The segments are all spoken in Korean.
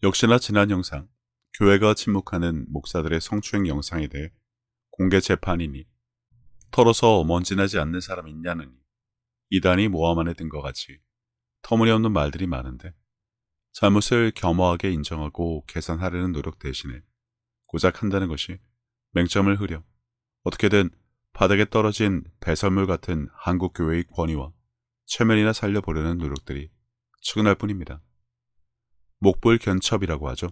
역시나 지난 영상, 교회가 침묵하는 목사들의 성추행 영상에 대해 공개 재판이니 털어서 먼지나지 않는 사람이 있냐느니 이단이 모함 안에 든 것 같이 터무니없는 말들이 많은데 잘못을 겸허하게 인정하고 개선하려는 노력 대신에 고작 한다는 것이 맹점을 흐려 어떻게든 바닥에 떨어진 배설물 같은 한국교회의 권위와 체면이나 살려보려는 노력들이 측은할 뿐입니다. 목불견첩이라고 하죠.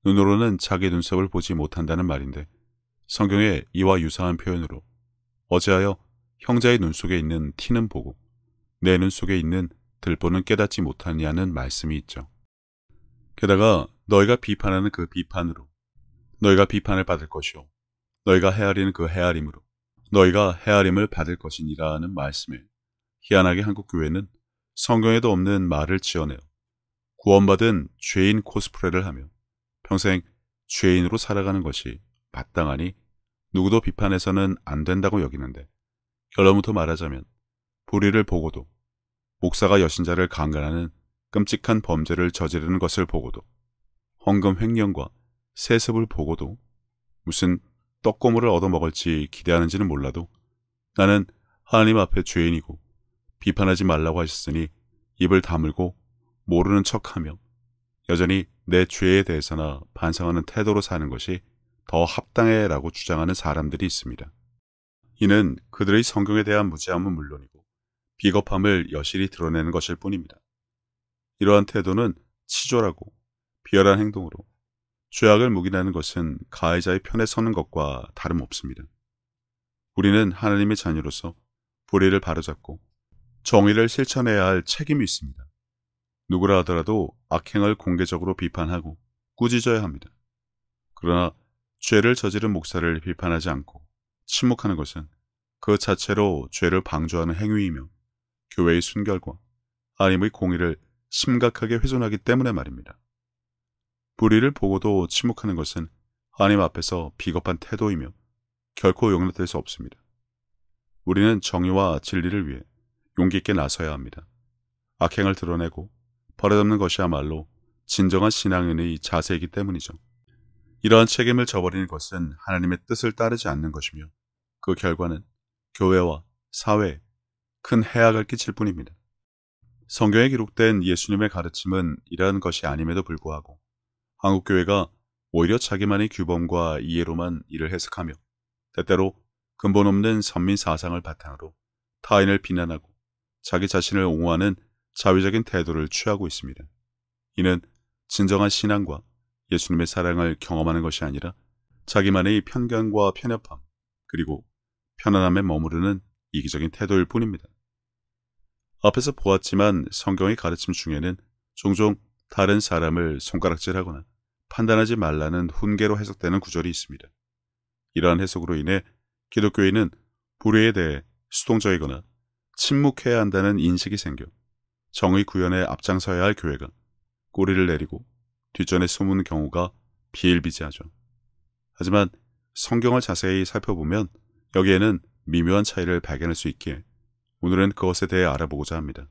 눈으로는 자기 눈썹을 보지 못한다는 말인데 성경에 이와 유사한 표현으로 어찌하여 형제의 눈 속에 있는 티는 보고 내 눈 속에 있는 들보는 깨닫지 못하냐는 말씀이 있죠. 게다가 너희가 비판하는 그 비판으로 너희가 비판을 받을 것이요 너희가 헤아리는 그 헤아림으로 너희가 헤아림을 받을 것이니라는 말씀에 희한하게 한국교회는 성경에도 없는 말을 지어내어 구원받은 죄인 코스프레를 하며 평생 죄인으로 살아가는 것이 마땅하니 누구도 비판해서는 안 된다고 여기는데 결론부터 말하자면 불의를 보고도 목사가 여신자를 강간하는 끔찍한 범죄를 저지르는 것을 보고도 헌금 횡령과 세습을 보고도 무슨 떡고물을 얻어먹을지 기대하는지는 몰라도 나는 하나님 앞에 죄인이고 비판하지 말라고 하셨으니 입을 다물고 모르는 척하며 여전히 내 죄에 대해서나 반성하는 태도로 사는 것이 더 합당해라고 주장하는 사람들이 있습니다. 이는 그들의 성경에 대한 무지함은 물론이고 비겁함을 여실히 드러내는 것일 뿐입니다. 이러한 태도는 치졸하고 비열한 행동으로 죄악을 묵인하는 것은 가해자의 편에 서는 것과 다름없습니다. 우리는 하나님의 자녀로서 불의를 바로잡고 정의를 실천해야 할 책임이 있습니다. 누구라 하더라도 악행을 공개적으로 비판하고 꾸짖어야 합니다. 그러나 죄를 저지른 목사를 비판하지 않고 침묵하는 것은 그 자체로 죄를 방조하는 행위이며 교회의 순결과 하나님의 공의를 심각하게 훼손하기 때문에 말입니다. 불의를 보고도 침묵하는 것은 하나님 앞에서 비겁한 태도이며 결코 용납될 수 없습니다. 우리는 정의와 진리를 위해 용기 있게 나서야 합니다. 악행을 드러내고 버려잡는 것이야말로 진정한 신앙인의 자세이기 때문이죠. 이러한 책임을 저버리는 것은 하나님의 뜻을 따르지 않는 것이며 그 결과는 교회와 사회에 큰 해악을 끼칠 뿐입니다. 성경에 기록된 예수님의 가르침은 이러한 것이 아님에도 불구하고 한국교회가 오히려 자기만의 규범과 이해로만 이를 해석하며 때때로 근본 없는 선민 사상을 바탕으로 타인을 비난하고 자기 자신을 옹호하는 자위적인 태도를 취하고 있습니다. 이는 진정한 신앙과 예수님의 사랑을 경험하는 것이 아니라 자기만의 편견과 편협함 그리고 편안함에 머무르는 이기적인 태도일 뿐입니다. 앞에서 보았지만 성경의 가르침 중에는 종종 다른 사람을 손가락질하거나 판단하지 말라는 훈계로 해석되는 구절이 있습니다. 이러한 해석으로 인해 기독교인은 불의에 대해 수동적이거나 침묵해야 한다는 인식이 생겨 정의 구현에 앞장서야 할 교회가 꼬리를 내리고 뒷전에 숨은 경우가 비일비재하죠. 하지만 성경을 자세히 살펴보면 여기에는 미묘한 차이를 발견할 수 있기에 오늘은 그것에 대해 알아보고자 합니다.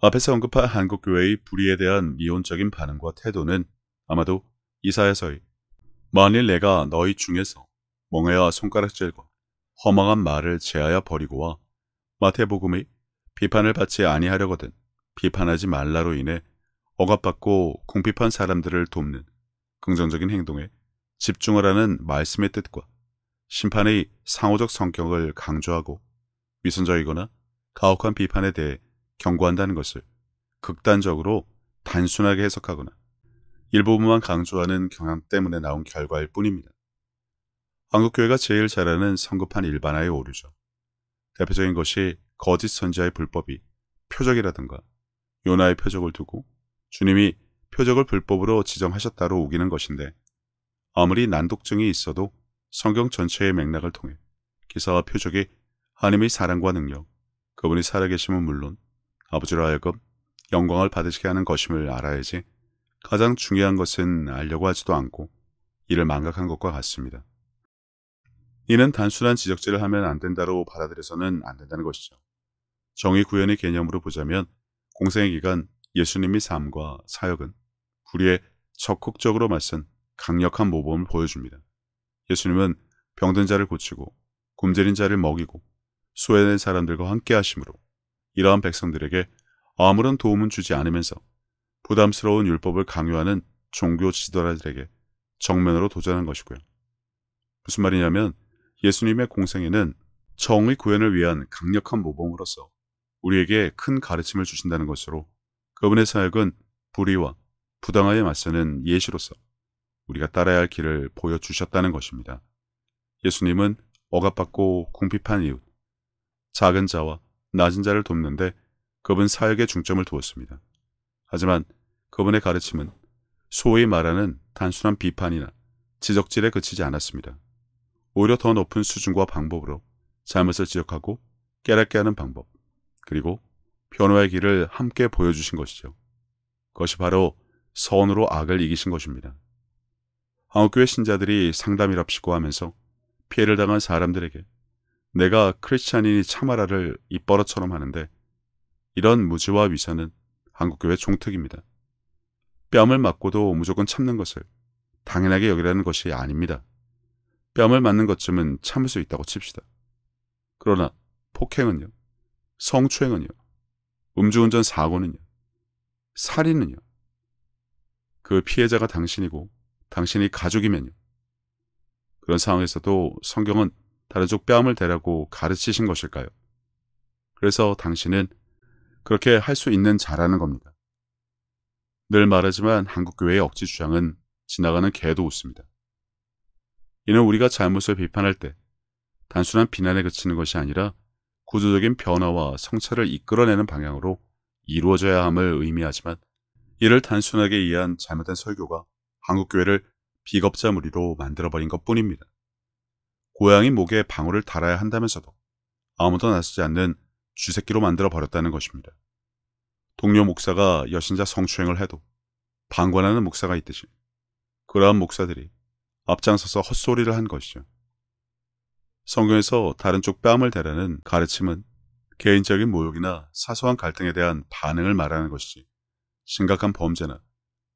앞에서 언급한 한국교회의 불의에 대한 미온적인 반응과 태도는 아마도 이사야서의 만일 내가 너희 중에서 멍에와 손가락질과 허망한 말을 제하여 버리고와 마태복음의 비판을 받지 아니하려거든 비판하지 말라로 인해 억압받고 궁핍한 사람들을 돕는 긍정적인 행동에 집중하라는 말씀의 뜻과 심판의 상호적 성격을 강조하고 위선적이거나 가혹한 비판에 대해 경고한다는 것을 극단적으로 단순하게 해석하거나 일부분만 강조하는 경향 때문에 나온 결과일 뿐입니다. 한국교회가 제일 잘하는 성급한 일반화의 오류죠. 대표적인 것이 거짓 선지자의 불법이 표적이라든가 요나의 표적을 두고 주님이 표적을 불법으로 지정하셨다로 우기는 것인데 아무리 난독증이 있어도 성경 전체의 맥락을 통해 기사와 표적이 하나님의 사랑과 능력, 그분이 살아계심은 물론 아버지로 하여금 영광을 받으시게 하는 것임을 알아야지 가장 중요한 것은 알려고 하지도 않고 이를 망각한 것과 같습니다. 이는 단순한 지적질을 하면 안 된다로 받아들여서는 안 된다는 것이죠. 정의 구현의 개념으로 보자면 공생의 기간 예수님의 삶과 사역은 불의의 적극적으로 맞선 강력한 모범을 보여줍니다. 예수님은 병든 자를 고치고 굶주린 자를 먹이고 소외된 사람들과 함께 하심으로 이러한 백성들에게 아무런 도움은 주지 않으면서 부담스러운 율법을 강요하는 종교 지도자들에게 정면으로 도전한 것이고요. 무슨 말이냐면 예수님의 공생애는 정의 구현을 위한 강력한 모범으로서 우리에게 큰 가르침을 주신다는 것으로 그분의 사역은 불의와 부당함에 맞서는 예시로서 우리가 따라야 할 길을 보여주셨다는 것입니다. 예수님은 억압받고 궁핍한 이웃, 작은 자와 낮은 자를 돕는데 그분 사역에 중점을 두었습니다. 하지만 그분의 가르침은 소위 말하는 단순한 비판이나 지적질에 그치지 않았습니다. 오히려 더 높은 수준과 방법으로 잘못을 지적하고 깨닫게 하는 방법, 그리고 변화의 길을 함께 보여주신 것이죠. 그것이 바로 선으로 악을 이기신 것입니다. 한국교회 신자들이 상담이랍시고 하면서 피해를 당한 사람들에게 내가 크리스찬이니 참아라를 입버릇처럼 하는데 이런 무지와 위선은 한국교회 종특입니다. 뺨을 맞고도 무조건 참는 것을 당연하게 여기라는 것이 아닙니다. 뺨을 맞는 것쯤은 참을 수 있다고 칩시다. 그러나 폭행은요, 성추행은요, 음주운전 사고는요, 살인은요, 그 피해자가 당신이고 당신이 가족이면요. 그런 상황에서도 성경은 다른 쪽 뺨을 대라고 가르치신 것일까요? 그래서 당신은 그렇게 할 수 있는 자라는 겁니다. 늘 말하지만 한국교회의 억지 주장은 지나가는 개도 웃습니다. 이는 우리가 잘못을 비판할 때 단순한 비난에 그치는 것이 아니라 구조적인 변화와 성찰을 이끌어내는 방향으로 이루어져야 함을 의미하지만 이를 단순하게 이해한 잘못된 설교가 한국교회를 비겁자 무리로 만들어버린 것뿐입니다. 고양이 목에 방울을 달아야 한다면서도 아무도 나서지 않는 쥐새끼로 만들어버렸다는 것입니다. 동료 목사가 여신자 성추행을 해도 방관하는 목사가 있듯이 그러한 목사들이 앞장서서 헛소리를 한 것이죠. 성경에서 다른 쪽 뺨을 대라는 가르침은 개인적인 모욕이나 사소한 갈등에 대한 반응을 말하는 것이지 심각한 범죄나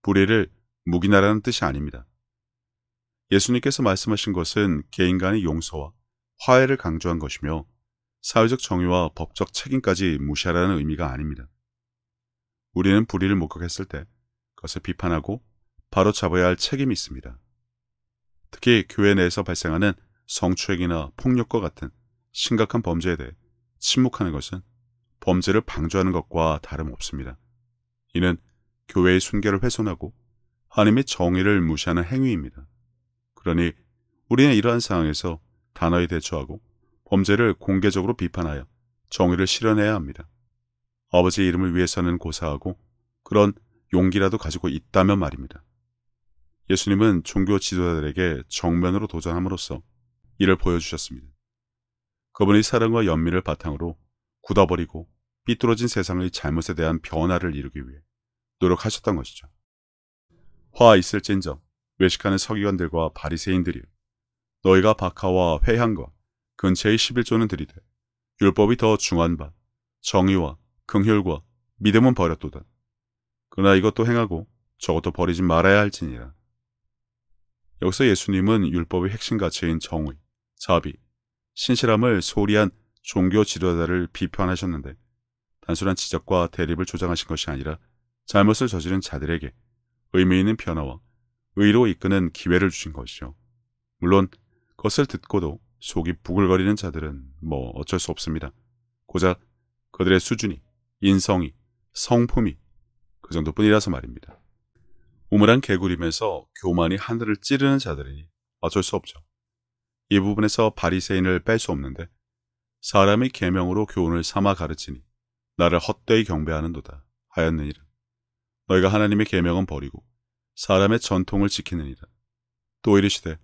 불의를 묵인하라는 뜻이 아닙니다. 예수님께서 말씀하신 것은 개인 간의 용서와 화해를 강조한 것이며 사회적 정의와 법적 책임까지 무시하라는 의미가 아닙니다. 우리는 불의를 목격했을 때 그것을 비판하고 바로 잡아야 할 책임이 있습니다. 특히 교회 내에서 발생하는 성추행이나 폭력과 같은 심각한 범죄에 대해 침묵하는 것은 범죄를 방조하는 것과 다름없습니다. 이는 교회의 순결을 훼손하고 하나님의 정의를 무시하는 행위입니다. 그러니 우리는 이러한 상황에서 단호히 대처하고 범죄를 공개적으로 비판하여 정의를 실현해야 합니다. 아버지의 이름을 위해서는 고사하고 그런 용기라도 가지고 있다면 말입니다. 예수님은 종교 지도자들에게 정면으로 도전함으로써 이를 보여주셨습니다. 그분의 사랑과 연민을 바탕으로 굳어버리고 삐뚤어진 세상의 잘못에 대한 변화를 이루기 위해 노력하셨던 것이죠. 화 있을진저 외식하는 서기관들과 바리새인들이여, 너희가 박하와 회향과 근처의 11조는 들이되 율법이 더 중한 바 정의와 긍휼과 믿음은 버렸도다. 그러나 이것도 행하고 저것도 버리지 말아야 할지니라. 여기서 예수님은 율법의 핵심 가치인 정의, 자비, 신실함을 소리한 종교 지도자를 비판하셨는데 단순한 지적과 대립을 조장하신 것이 아니라 잘못을 저지른 자들에게 의미 있는 변화와 의로 이끄는 기회를 주신 것이죠. 물론 그것을 듣고도 속이 부글거리는 자들은 어쩔 수 없습니다. 고작 그들의 수준이, 인성이, 성품이 그 정도뿐이라서 말입니다. 우물한 개구리면서 교만이 하늘을 찌르는 자들이니 어쩔 수 없죠. 이 부분에서 바리새인을 뺄 수 없는데 사람의 계명으로 교훈을 삼아 가르치니 나를 헛되이 경배하는도다 하였느니라. 너희가 하나님의 계명은 버리고 사람의 전통을 지키느니라. 또 이르시되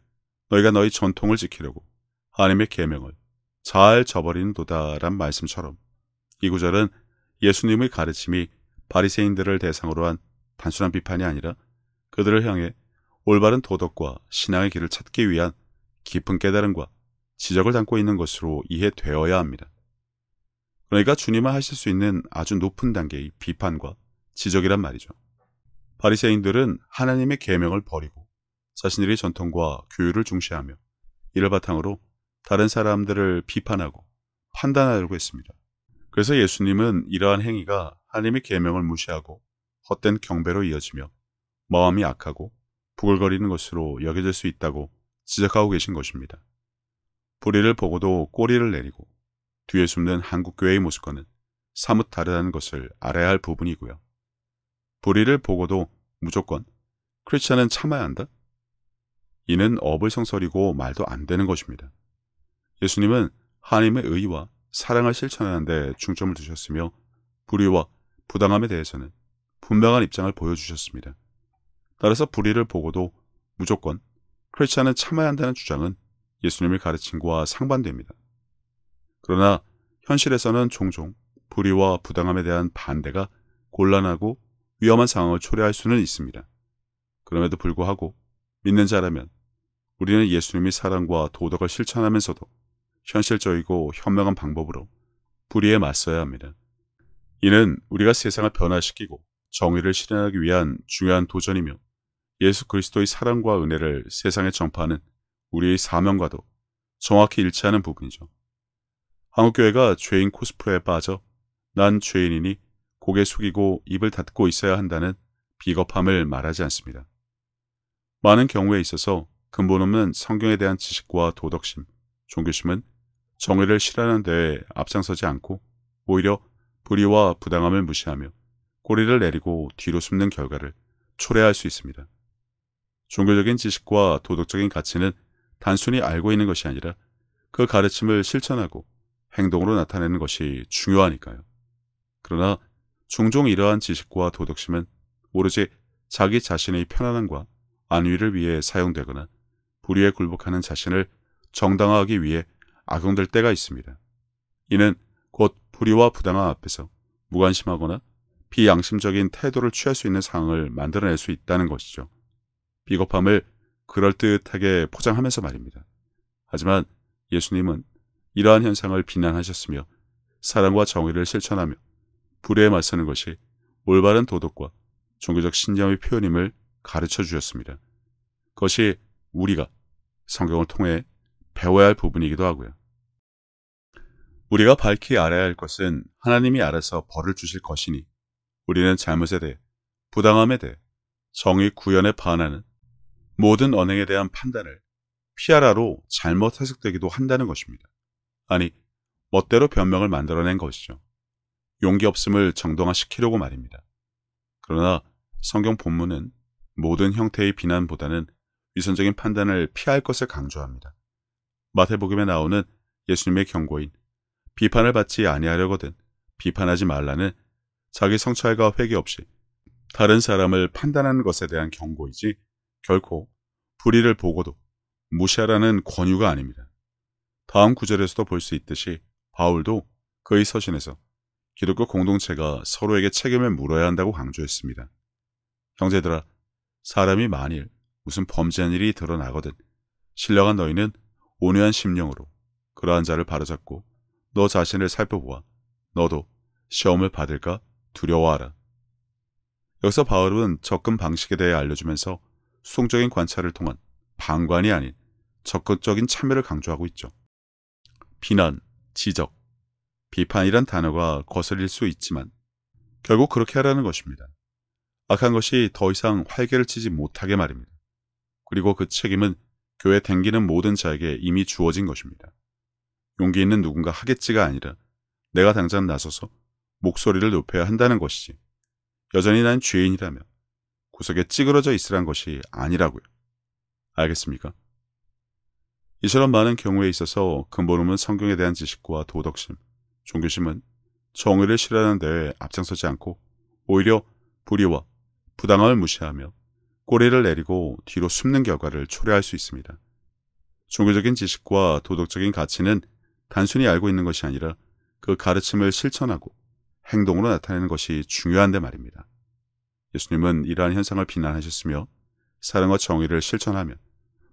너희가 너희 전통을 지키려고 하나님의 계명을 잘 저버리는도다 란 말씀처럼 이 구절은 예수님의 가르침이 바리새인들을 대상으로 한 단순한 비판이 아니라 그들을 향해 올바른 도덕과 신앙의 길을 찾기 위한 깊은 깨달음과 지적을 담고 있는 것으로 이해되어야 합니다. 그러니까 주님만 하실 수 있는 아주 높은 단계의 비판과 지적이란 말이죠. 바리새인들은 하나님의 계명을 버리고 자신들의 전통과 규율을 중시하며 이를 바탕으로 다른 사람들을 비판하고 판단하려고 했습니다. 그래서 예수님은 이러한 행위가 하나님의 계명을 무시하고 헛된 경배로 이어지며 마음이 악하고 부글거리는 것으로 여겨질 수 있다고 지적하고 계신 것입니다. 불의를 보고도 꼬리를 내리고 뒤에 숨는 한국교회의 모습과는 사뭇 다르다는 것을 알아야 할 부분이고요. 불의를 보고도 무조건 크리스찬은 참아야 한다? 이는 어불성설이고 말도 안 되는 것입니다. 예수님은 하나님의 의와 사랑을 실천하는 데 중점을 두셨으며 불의와 부당함에 대해서는 분명한 입장을 보여주셨습니다. 따라서 불의를 보고도 무조건 크리스찬은 참아야 한다는 주장은 예수님의 가르침과 상반됩니다. 그러나 현실에서는 종종 불의와 부당함에 대한 반대가 곤란하고 위험한 상황을 초래할 수는 있습니다. 그럼에도 불구하고 믿는 자라면 우리는 예수님의 사랑과 도덕을 실천하면서도 현실적이고 현명한 방법으로 불의에 맞서야 합니다. 이는 우리가 세상을 변화시키고 정의를 실현하기 위한 중요한 도전이며 예수 그리스도의 사랑과 은혜를 세상에 전파하는 우리의 사명과도 정확히 일치하는 부분이죠. 한국교회가 죄인 코스프레에 빠져 난 죄인이니 고개 숙이고 입을 닫고 있어야 한다는 비겁함을 말하지 않습니다. 많은 경우에 있어서 근본 없는 성경에 대한 지식과 도덕심, 종교심은 정의를 실현하는 데 앞장서지 않고 오히려 불의와 부당함을 무시하며 꼬리를 내리고 뒤로 숨는 결과를 초래할 수 있습니다. 종교적인 지식과 도덕적인 가치는 단순히 알고 있는 것이 아니라 그 가르침을 실천하고 행동으로 나타내는 것이 중요하니까요. 그러나 종종 이러한 지식과 도덕심은 오로지 자기 자신의 편안함과 안위를 위해 사용되거나 불의에 굴복하는 자신을 정당화하기 위해 악용될 때가 있습니다. 이는 곧 불의와 부당함 앞에서 무관심하거나 비양심적인 태도를 취할 수 있는 상황을 만들어낼 수 있다는 것이죠. 비겁함을 그럴듯하게 포장하면서 말입니다. 하지만 예수님은 이러한 현상을 비난하셨으며 사랑과 정의를 실천하며 불의에 맞서는 것이 올바른 도덕과 종교적 신념의 표현임을 가르쳐 주셨습니다. 그것이 우리가 성경을 통해 배워야 할 부분이기도 하고요. 우리가 밝히 알아야 할 것은 하나님이 알아서 벌을 주실 것이니 우리는 잘못에 대해 부당함에 대해 정의 구현에 반하는 모든 언행에 대한 판단을 피하라로 잘못 해석되기도 한다는 것입니다. 아니, 멋대로 변명을 만들어낸 것이죠. 용기 없음을 정당화시키려고 말입니다. 그러나 성경 본문은 모든 형태의 비난보다는 위선적인 판단을 피할 것을 강조합니다. 마태복음에 나오는 예수님의 경고인 비판을 받지 아니하려거든 비판하지 말라는 자기 성찰과 회개 없이 다른 사람을 판단하는 것에 대한 경고이지 결코 불의를 보고도 무시하라는 권유가 아닙니다. 다음 구절에서도 볼 수 있듯이 바울도 그의 서신에서 기독교 공동체가 서로에게 책임을 물어야 한다고 강조했습니다. 형제들아, 사람이 만일 무슨 범죄한 일이 드러나거든 신령한 너희는 온유한 심령으로 그러한 자를 바로잡고 너 자신을 살펴보아 너도 시험을 받을까 두려워하라. 여기서 바울은 접근 방식에 대해 알려주면서 수동적인 관찰을 통한 방관이 아닌 적극적인 참여를 강조하고 있죠. 비난, 지적, 비판이란 단어가 거슬릴 수 있지만 결국 그렇게 하라는 것입니다. 악한 것이 더 이상 활개를 치지 못하게 말입니다. 그리고 그 책임은 교회 댕기는 모든 자에게 이미 주어진 것입니다. 용기 있는 누군가 하겠지가 아니라 내가 당장 나서서 목소리를 높여야 한다는 것이지 여전히 난 죄인이라며 구석에 찌그러져 있으란 것이 아니라고요. 알겠습니까? 이처럼 많은 경우에 있어서 근본 없는 성경에 대한 지식과 도덕심, 종교심은 정의를 실현하는 데 앞장서지 않고 오히려 불의와 부당함을 무시하며 꼬리를 내리고 뒤로 숨는 결과를 초래할 수 있습니다. 종교적인 지식과 도덕적인 가치는 단순히 알고 있는 것이 아니라 그 가르침을 실천하고 행동으로 나타내는 것이 중요한데 말입니다. 예수님은 이러한 현상을 비난하셨으며 사랑과 정의를 실천하며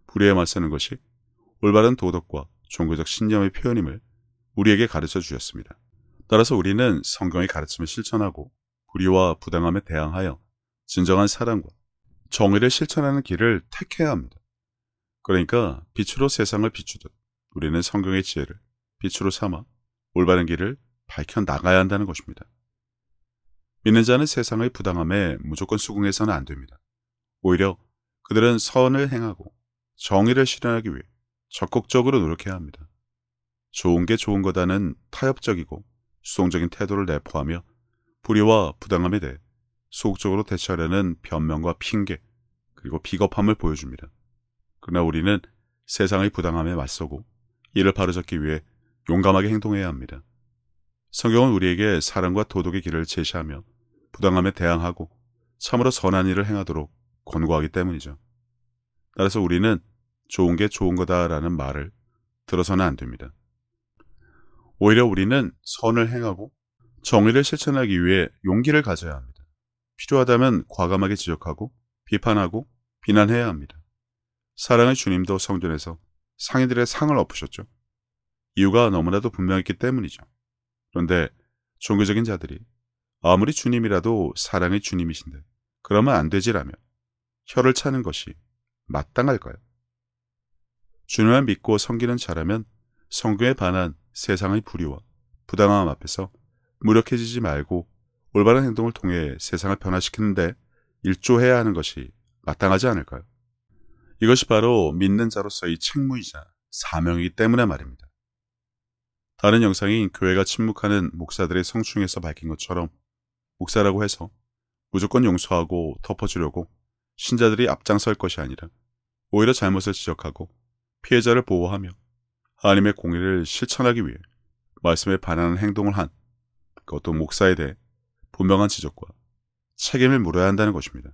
불의에 맞서는 것이 올바른 도덕과 종교적 신념의 표현임을 우리에게 가르쳐 주셨습니다. 따라서 우리는 성경의 가르침을 실천하고 불의와 부당함에 대항하여 진정한 사랑과 정의를 실천하는 길을 택해야 합니다. 그러니까 빛으로 세상을 비추듯 우리는 성경의 지혜를 빛으로 삼아 올바른 길을 밝혀 나가야 한다는 것입니다. 믿는 자는 세상의 부당함에 무조건 수긍해서는 안 됩니다. 오히려 그들은 선을 행하고 정의를 실현하기 위해 적극적으로 노력해야 합니다. 좋은 게 좋은 거다는 타협적이고 수동적인 태도를 내포하며 불의와 부당함에 대해 소극적으로 대처하려는 변명과 핑계 그리고 비겁함을 보여줍니다. 그러나 우리는 세상의 부당함에 맞서고 이를 바로잡기 위해 용감하게 행동해야 합니다. 성경은 우리에게 사랑과 도덕의 길을 제시하며 부당함에 대항하고 참으로 선한 일을 행하도록 권고하기 때문이죠. 따라서 우리는 좋은 게 좋은 거다라는 말을 들어서는 안 됩니다. 오히려 우리는 선을 행하고 정의를 실천하기 위해 용기를 가져야 합니다. 필요하다면 과감하게 지적하고 비판하고 비난해야 합니다. 사랑의 주님도 성전에서 상인들의 상을 엎으셨죠. 이유가 너무나도 분명했기 때문이죠. 그런데 종교적인 자들이 아무리 주님이라도 사랑의 주님이신데 그러면 안 되지라며 혀를 차는 것이 마땅할까요? 주님을 믿고 섬기는 자라면 성경에 반한 세상의 불의와 부당함 앞에서 무력해지지 말고 올바른 행동을 통해 세상을 변화시키는데 일조해야 하는 것이 마땅하지 않을까요? 이것이 바로 믿는 자로서의 책무이자 사명이기 때문에 말입니다. 다른 영상인 교회가 침묵하는 목사들의 성충에서 밝힌 것처럼 목사라고 해서 무조건 용서하고 덮어주려고 신자들이 앞장설 것이 아니라 오히려 잘못을 지적하고 피해자를 보호하며 하나님의 공의를 실천하기 위해 말씀에 반하는 행동을 한 그것도 목사에 대해 분명한 지적과 책임을 물어야 한다는 것입니다.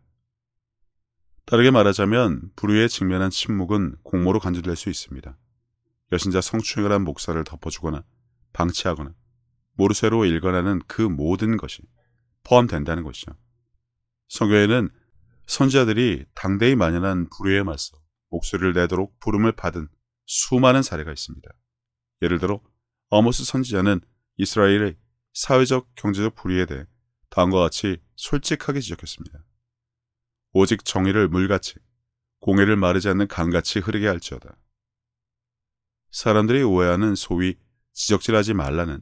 다르게 말하자면 불의에 직면한 침묵은 공모로 간주될 수 있습니다. 여신자 성추행을 한 목사를 덮어주거나 방치하거나 모르쇠로 일관하는 그 모든 것이 포함된다는 것이죠. 성경에는 선지자들이 당대에 만연한 불의에 맞서 목소리를 내도록 부름을 받은 수많은 사례가 있습니다. 예를 들어 아모스 선지자는 이스라엘의 사회적 경제적 불의에 대해 다음과 같이 솔직하게 지적했습니다. 오직 정의를 물같이 공의를 마르지 않는 강같이 흐르게 할지어다. 사람들이 오해하는 소위 지적질하지 말라는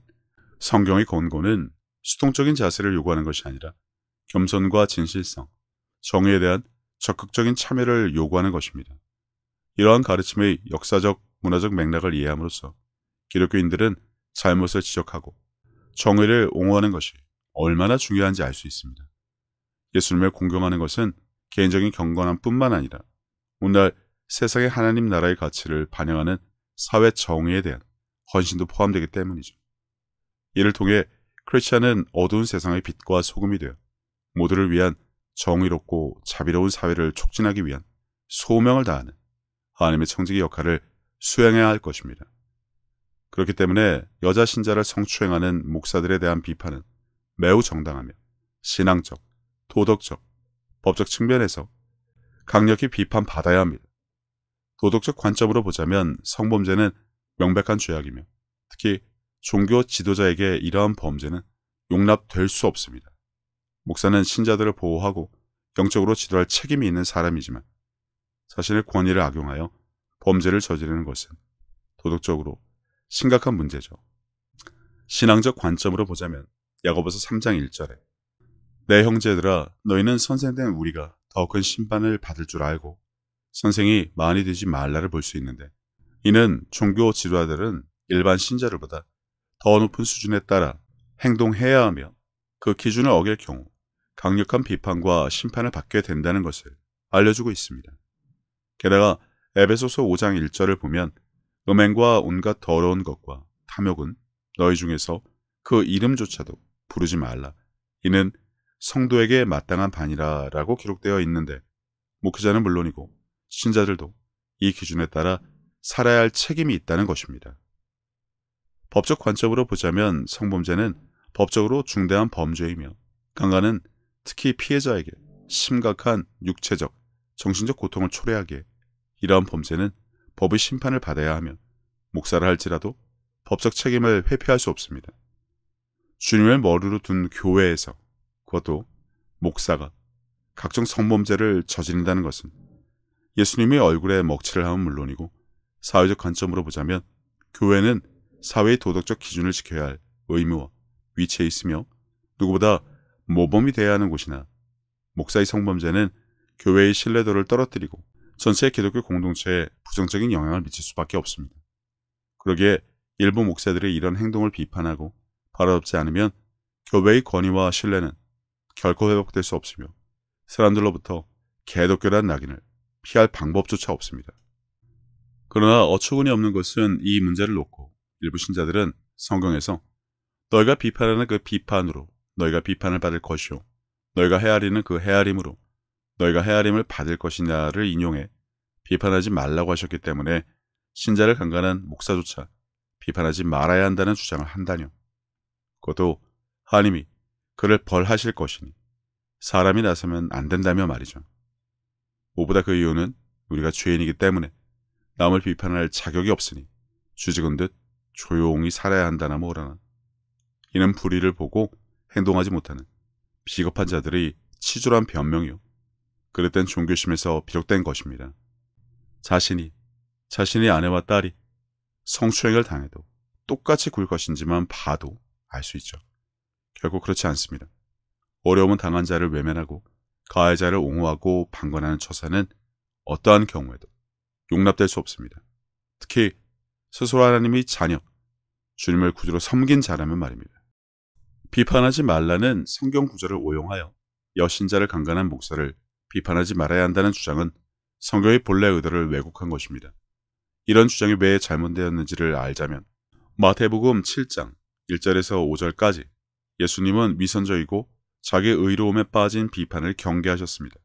성경의 권고는 수동적인 자세를 요구하는 것이 아니라 겸손과 진실성, 정의에 대한 적극적인 참여를 요구하는 것입니다. 이러한 가르침의 역사적, 문화적 맥락을 이해함으로써 기독교인들은 잘못을 지적하고 정의를 옹호하는 것이 얼마나 중요한지 알 수 있습니다. 예수님을 공경하는 것은 개인적인 경건함뿐만 아니라 오늘날 세상의 하나님 나라의 가치를 반영하는 사회 정의에 대한 헌신도 포함되기 때문이죠. 이를 통해 크리스찬은 어두운 세상의 빛과 소금이 되어 모두를 위한 정의롭고 자비로운 사회를 촉진하기 위한 소명을 다하는 하나님의 청지기 역할을 수행해야 할 것입니다. 그렇기 때문에 여자 신자를 성추행하는 목사들에 대한 비판은 매우 정당하며 신앙적, 도덕적, 법적 측면에서 강력히 비판받아야 합니다. 도덕적 관점으로 보자면 성범죄는 명백한 죄악이며 특히 종교 지도자에게 이러한 범죄는 용납될 수 없습니다. 목사는 신자들을 보호하고 영적으로 지도할 책임이 있는 사람이지만 자신의 권위를 악용하여 범죄를 저지르는 것은 도덕적으로 심각한 문제죠. 신앙적 관점으로 보자면 야고보서 3장 1절에 내 형제들아 너희는 선생된 우리가 더 큰 심판을 받을 줄 알고 선생이 많이 되지 말라를 볼 수 있는데 이는 종교 지도자들은 일반 신자들보다 더 높은 수준에 따라 행동해야 하며 그 기준을 어길 경우 강력한 비판과 심판을 받게 된다는 것을 알려주고 있습니다. 게다가 에베소서 5장 1절을 보면 음행과 온갖 더러운 것과 탐욕은 너희 중에서 그 이름조차도 부르지 말라. 이는 성도에게 마땅한 반이라 라고 기록되어 있는데 목회자는 물론이고 신자들도 이 기준에 따라 살아야 할 책임이 있다는 것입니다. 법적 관점으로 보자면 성범죄는 법적으로 중대한 범죄이며 강간은 특히 피해자에게 심각한 육체적, 정신적 고통을 초래하기에 이러한 범죄는 법의 심판을 받아야 하며 목사를 할지라도 법적 책임을 회피할 수 없습니다. 주님을 머리로 둔 교회에서 그것도 목사가 각종 성범죄를 저지른다는 것은 예수님의 얼굴에 먹칠을 하면 물론이고 사회적 관점으로 보자면 교회는 사회의 도덕적 기준을 지켜야 할 의무와 위치에 있으며 누구보다 모범이 돼야 하는 곳이나 목사의 성범죄는 교회의 신뢰도를 떨어뜨리고 전체 기독교 공동체에 부정적인 영향을 미칠 수밖에 없습니다. 그러기에 일부 목사들의 이런 행동을 비판하고 바로잡지 않으면 교회의 권위와 신뢰는 결코 회복될 수 없으며 사람들로부터 개독교란 낙인을 피할 방법조차 없습니다. 그러나 어처구니 없는 것은 이 문제를 놓고 일부 신자들은 성경에서 너희가 비판하는 그 비판으로 너희가 비판을 받을 것이요 너희가 헤아리는 그 헤아림으로 너희가 헤아림을 받을 것이냐를 인용해 비판하지 말라고 하셨기 때문에 신자를 강간한 목사조차 비판하지 말아야 한다는 주장을 한다뇨. 그것도 하나님이 그를 벌하실 것이니 사람이 나서면 안 된다며 말이죠. 무엇보다 그 이유는 우리가 죄인이기 때문에 남을 비판할 자격이 없으니 쥐죽은 듯 조용히 살아야 한다나 뭐라나. 이는 불의를 보고 행동하지 못하는 비겁한 자들의 치졸한 변명이요 그릇된 종교심에서 비롯된 것입니다. 자신이 아내와 딸이 성추행을 당해도 똑같이 굴 것인지만 봐도 알 수 있죠. 결국 그렇지 않습니다. 어려움은 당한 자를 외면하고 가해자를 옹호하고 방관하는 처사는 어떠한 경우에도 용납될 수 없습니다. 특히 스스로 하나님의 자녀, 주님을 구주로 섬긴 자라면 말입니다. 비판하지 말라는 성경 구절을 오용하여 여신자를 강간한 목사를 비판하지 말아야 한다는 주장은 성경의 본래 의도를 왜곡한 것입니다. 이런 주장이 왜 잘못되었는지를 알자면 마태복음 7장 1절에서 5절까지 예수님은 위선적이고 자기의 의로움에 빠진 비판을 경계하셨습니다.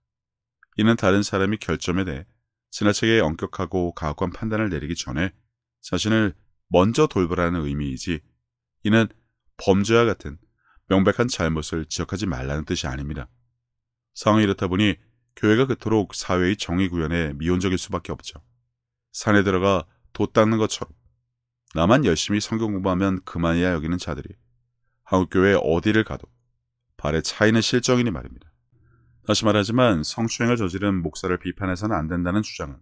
이는 다른 사람이 결점에 대해 지나치게 엄격하고 가혹한 판단을 내리기 전에 자신을 먼저 돌보라는 의미이지 이는 범죄와 같은 명백한 잘못을 지적하지 말라는 뜻이 아닙니다. 상황이 이렇다 보니 교회가 그토록 사회의 정의 구현에 미온적일 수밖에 없죠. 산에 들어가 돛 닦는 것처럼 나만 열심히 성경 공부하면 그만이야 여기는 자들이 한국교회 어디를 가도 발에 차이는 실정이니 말입니다. 다시 말하지만 성추행을 저지른 목사를 비판해서는 안 된다는 주장은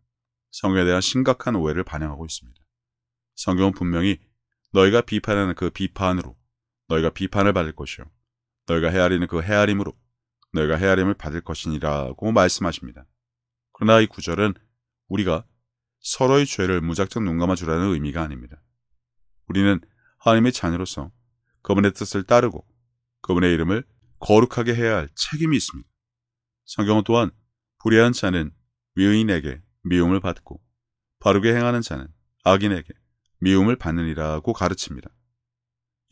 성경에 대한 심각한 오해를 반영하고 있습니다. 성경은 분명히 너희가 비판하는 그 비판으로 너희가 비판을 받을 것이요 너희가 헤아리는 그 헤아림으로 너희가 헤아림을 받을 것이니라고 말씀하십니다. 그러나 이 구절은 우리가 서로의 죄를 무작정 눈감아 주라는 의미가 아닙니다. 우리는 하나님의 자녀로서 그분의 뜻을 따르고 그분의 이름을 거룩하게 해야 할 책임이 있습니다. 성경은 또한 불의한 자는 의인에게 미움을 받고 바르게 행하는 자는 악인에게 미움을 받느니라고 가르칩니다.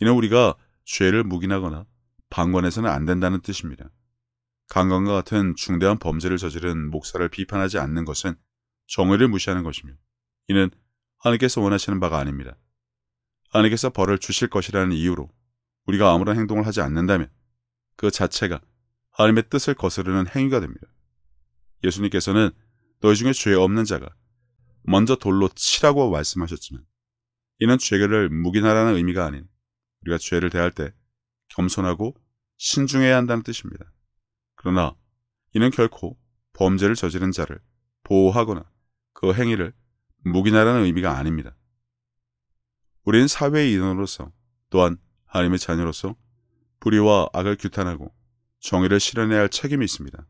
이는 우리가 죄를 묵인하거나 방관해서는 안 된다는 뜻입니다. 강간과 같은 중대한 범죄를 저지른 목사를 비판하지 않는 것은 정의를 무시하는 것이며 이는 하나님께서 원하시는 바가 아닙니다. 하나님께서 벌을 주실 것이라는 이유로 우리가 아무런 행동을 하지 않는다면 그 자체가 하나님의 뜻을 거스르는 행위가 됩니다. 예수님께서는 너희 중에 죄 없는 자가 먼저 돌로 치라고 말씀하셨지만 이는 죄를 묵인하라는 의미가 아닌 우리가 죄를 대할 때 겸손하고 신중해야 한다는 뜻입니다. 그러나 이는 결코 범죄를 저지른 자를 보호하거나 그 행위를 묵인하라는 의미가 아닙니다. 우리는 사회의 인원으로서 또한 하나님의 자녀로서 불의와 악을 규탄하고 정의를 실현해야 할 책임이 있습니다.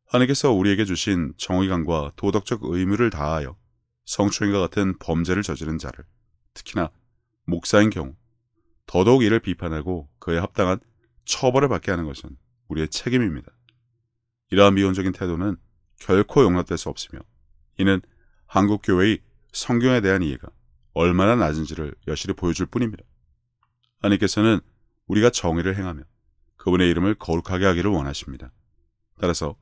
하나님께서 우리에게 주신 정의감과 도덕적 의무를 다하여 성추행과 같은 범죄를 저지른 자를 특히나 목사인 경우 더더욱 이를 비판하고 그에 합당한 처벌을 받게 하는 것은 우리의 책임입니다. 이러한 미온적인 태도는 결코 용납될 수 없으며 이는 한국교회의 성경에 대한 이해가 얼마나 낮은지를 여실히 보여줄 뿐입니다. 하나님께서는 우리가 정의를 행하며 그분의 이름을 거룩하게 하기를 원하십니다. 따라서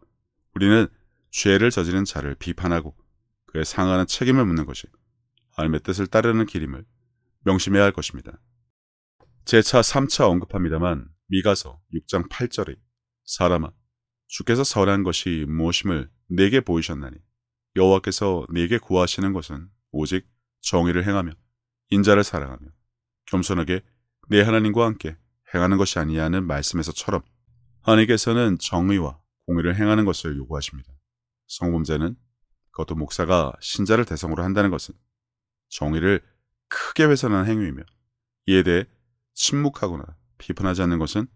우리는 죄를 저지른 자를 비판하고 그에 상응하는 책임을 묻는 것이 하나님의 뜻을 따르는 길임을 명심해야 할 것입니다. 제차 3차 언급합니다만 미가서 6장 8절에 사람아 주께서 선한 것이 무엇임을 내게 보이셨나니 여호와께서 내게 구하시는 것은 오직 정의를 행하며 인자를 사랑하며 겸손하게 내 하나님과 함께 행하는 것이 아니냐는 말씀에서처럼 하나님께서는 정의와 공의를 행하는 것을 요구하십니다. 성범죄는, 그것도 목사가 신자를 대상으로 한다는 것은 정의를 크게 훼손하는 행위이며, 이에 대해 침묵하거나 비판하지 않는 것은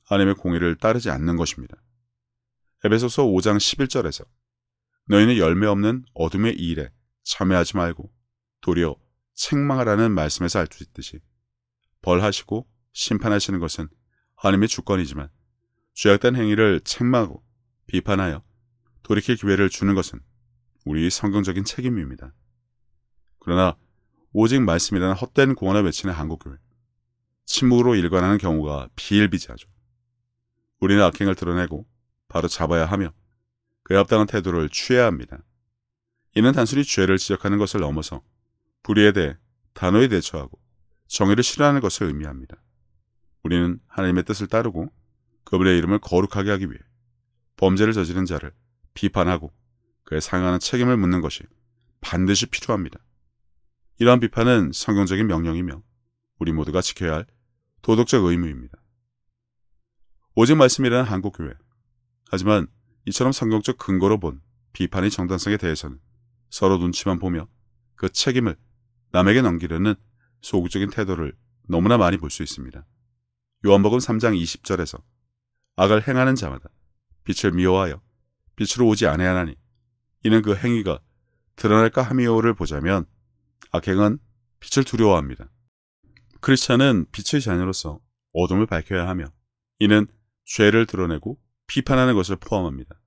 하나님의 공의를 따르지 않는 것입니다. 에베소서 5장 11절에서 너희는 열매 없는 어둠의 이 일에 참여하지 말고 도리어 책망하라는 말씀에서 알 수 있듯이, 벌하시고 심판하시는 것은 하나님의 주권이지만 죄악된 행위를 책망하고 비판하여 돌이킬 기회를 주는 것은 우리 성경적인 책임입니다. 그러나 오직 말씀이라는 헛된 공언을 외치는 한국교회, 침묵으로 일관하는 경우가 비일비재하죠. 우리는 악행을 드러내고 바로 잡아야 하며 그에 합당한 태도를 취해야 합니다. 이는 단순히 죄를 지적하는 것을 넘어서 불의에 대해 단호히 대처하고 정의를 실현하는 것을 의미합니다. 우리는 하나님의 뜻을 따르고 그분의 이름을 거룩하게 하기 위해 범죄를 저지른 자를 비판하고 그에 상응하는 책임을 묻는 것이 반드시 필요합니다. 이러한 비판은 성경적인 명령이며 우리 모두가 지켜야 할 도덕적 의무입니다. 오직 말씀이라는 한국교회, 하지만 이처럼 성경적 근거로 본 비판의 정당성에 대해서는 서로 눈치만 보며 그 책임을 남에게 넘기려는 소극적인 태도를 너무나 많이 볼 수 있습니다. 요한복음 3장 20절에서 악을 행하는 자마다 빛을 미워하여 빛으로 오지 아니하나니 이는 그 행위가 드러날까 함이오를 보자면, 악행은 빛을 두려워합니다. 크리스찬은 빛의 자녀로서 어둠을 밝혀야 하며 이는 죄를 드러내고 비판하는 것을 포함합니다.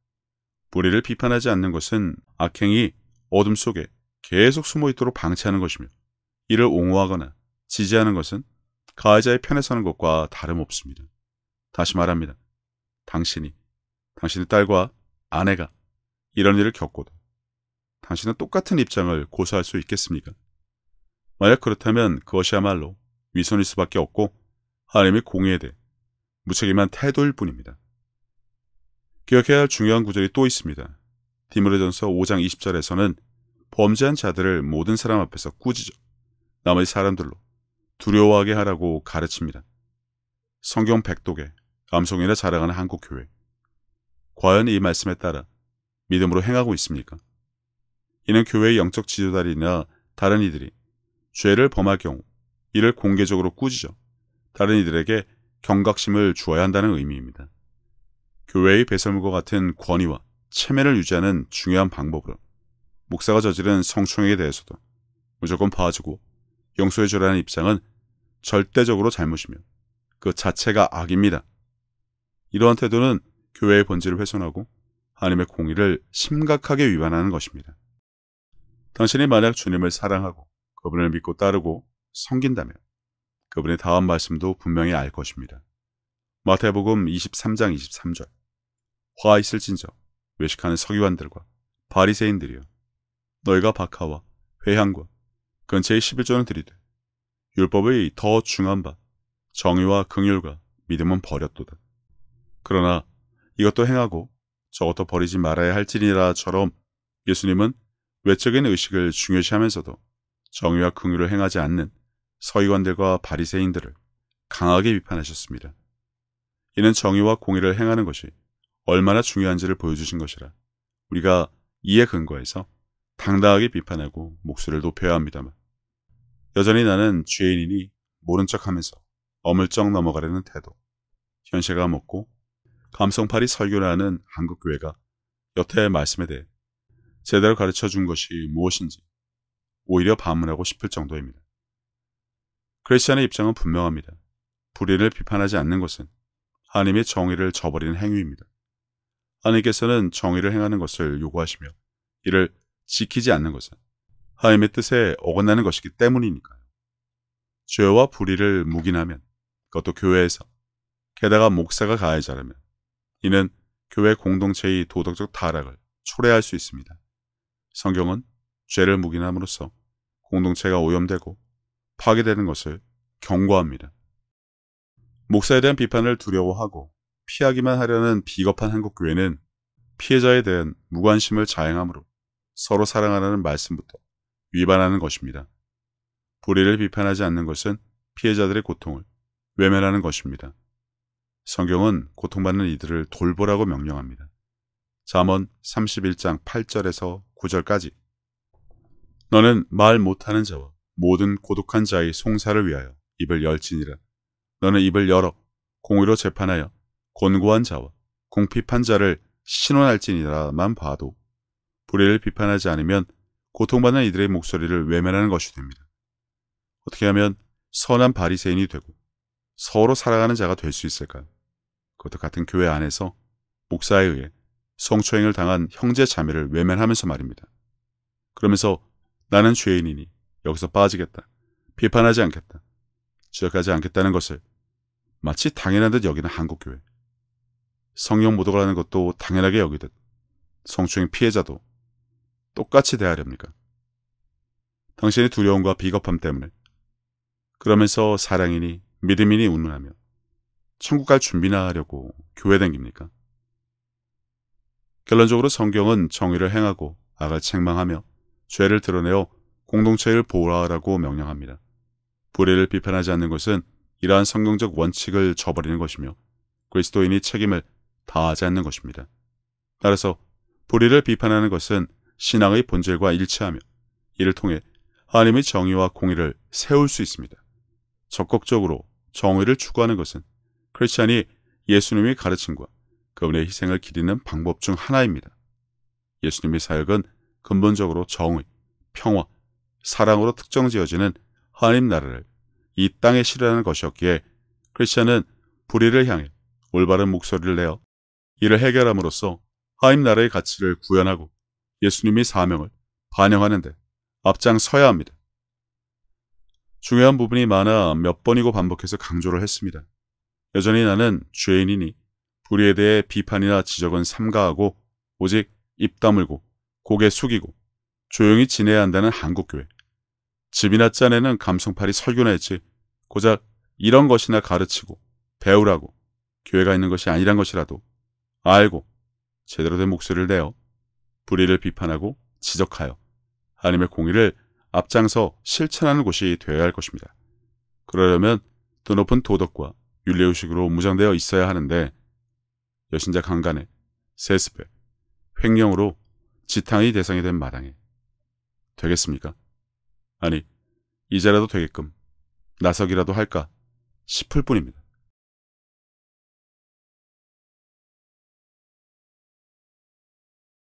불의를 비판하지 않는 것은 악행이 어둠 속에 계속 숨어있도록 방치하는 것이며, 이를 옹호하거나 지지하는 것은 가해자의 편에 서는 것과 다름없습니다. 다시 말합니다. 당신의 딸과 아내가 이런 일을 겪고도 당신은 똑같은 입장을 고수할 수 있겠습니까? 만약 그렇다면 그것이야말로 위선일 수밖에 없고 하나님의 공의에 대해 무책임한 태도일 뿐입니다. 기억해야 할 중요한 구절이 또 있습니다. 디모데전서 5장 20절에서는 범죄한 자들을 모든 사람 앞에서 꾸짖어 나머지 사람들로 두려워하게 하라고 가르칩니다. 성경 백독에 감성이나 자랑하는 한국교회, 과연 이 말씀에 따라 믿음으로 행하고 있습니까? 이는 교회의 영적 지도자들이나 다른 이들이 죄를 범할 경우 이를 공개적으로 꾸짖어 다른 이들에게 경각심을 주어야 한다는 의미입니다. 교회의 배설물과 같은 권위와 체면을 유지하는 중요한 방법으로 목사가 저지른 성추행에 대해서도 무조건 봐주고 용서해주라는 입장은 절대적으로 잘못이며 그 자체가 악입니다. 이러한 태도는 교회의 본질을 훼손하고 하나님의 공의를 심각하게 위반하는 것입니다. 당신이 만약 주님을 사랑하고 그분을 믿고 따르고 섬긴다면 그분의 다음 말씀도 분명히 알 것입니다. 마태복음 23장 23절, 화 있을진저 외식하는 서기관들과 바리새인들이여, 너희가 박하와 회향과 근처의 11조는 드리되 율법의 더 중한 바 정의와 긍휼과 믿음은 버렸도다. 그러나 이것도 행하고 저것도 버리지 말아야 할지니라처럼 예수님은 외적인 의식을 중요시하면서도 정의와 긍휼을 행하지 않는 서기관들과 바리새인들을 강하게 비판하셨습니다. 이는 정의와 공의를 행하는 것이 얼마나 중요한지를 보여주신 것이라 우리가 이에 근거해서 당당하게 비판하고 목소리를 높여야 합니다만, 여전히 나는 죄인이니 모른 척하면서 어물쩍 넘어가려는 태도, 현실감 없고 감성팔이 설교를 하는 한국교회가 여태의 말씀에 대해 제대로 가르쳐준 것이 무엇인지 오히려 반문하고 싶을 정도입니다. 크리스찬의 입장은 분명합니다. 불의를 비판하지 않는 것은 하나님의 정의를 저버리는 행위입니다. 하나님께서는 정의를 행하는 것을 요구하시며 이를 지키지 않는 것은 하나님의 뜻에 어긋나는 것이기 때문이니까요. 죄와 불의를 묵인하면, 그것도 교회에서, 게다가 목사가 가해자라면 이는 교회 공동체의 도덕적 타락을 초래할 수 있습니다. 성경은 죄를 묵인함으로써 공동체가 오염되고 파괴되는 것을 경고합니다. 목사에 대한 비판을 두려워하고 피하기만 하려는 비겁한 한국교회는 피해자에 대한 무관심을 자행함으로 서로 사랑하라는 말씀부터 위반하는 것입니다. 불의를 비판하지 않는 것은 피해자들의 고통을 외면하는 것입니다. 성경은 고통받는 이들을 돌보라고 명령합니다. 잠언 31장 8절에서 9절까지. 너는 말 못하는 자와 모든 고독한 자의 송사를 위하여 입을 열지니라. 너는 입을 열어 공의로 재판하여 곤고한 자와 궁핍한 자를 신원할지니라만 봐도 불의를 비판하지 않으면 고통받는 이들의 목소리를 외면하는 것이 됩니다. 어떻게 하면 선한 바리새인이 되고 서로 살아가는 자가 될 수 있을까요? 그것도 같은 교회 안에서 목사에 의해 성추행을 당한 형제 자매를 외면하면서 말입니다. 그러면서 나는 죄인이니 여기서 빠지겠다, 비판하지 않겠다, 지적하지 않겠다는 것을 마치 당연한 듯 여기는 한국교회. 성령 모독을 하는 것도 당연하게 여기듯 성추행 피해자도 똑같이 대하렵니까? 당신의 두려움과 비겁함 때문에 그러면서 사랑이니 믿음이니 운운하며 천국 갈 준비나 하려고 교회 다닙니까? 결론적으로 성경은 정의를 행하고 악을 책망하며 죄를 드러내어 공동체를 보호하라고 명령합니다. 불의를 비판하지 않는 것은 이러한 성경적 원칙을 저버리는 것이며 그리스도인이 책임을 다하지 않는 것입니다. 따라서 불의를 비판하는 것은 신앙의 본질과 일치하며 이를 통해 하나님의 정의와 공의를 세울 수 있습니다. 적극적으로 정의를 추구하는 것은 크리스찬이 예수님의 가르침과 그분의 희생을 기리는 방법 중 하나입니다. 예수님의 사역은 근본적으로 정의, 평화, 사랑으로 특정지어지는 하나님 나라를 이 땅에 실현하는 것이었기에 크리스찬은 불의를 향해 올바른 목소리를 내어 이를 해결함으로써 하나님 나라의 가치를 구현하고 예수님의 사명을 반영하는 데 앞장서야 합니다. 중요한 부분이 많아 몇 번이고 반복해서 강조를 했습니다. 여전히 나는 죄인이니 불의에 대해 비판이나 지적은 삼가하고 오직 입 다물고 고개 숙이고 조용히 지내야 한다는 한국교회. 집이나 짠에는 감성팔이 설교나 했지 고작 이런 것이나 가르치고 배우라고 교회가 있는 것이 아니란 것이라도 알고 제대로 된 목소리를 내어 불의를 비판하고 지적하여 하나님의 공의를 앞장서 실천하는 곳이 되어야 할 것입니다. 그러려면 더 높은 도덕과 윤리의식으로 무장되어 있어야 하는데 여신자 강간에 세습에 횡령으로 지탕의 대상이 된 마당에 되겠습니까? 아니 이제라도 되게끔 나서기라도 할까 싶을 뿐입니다.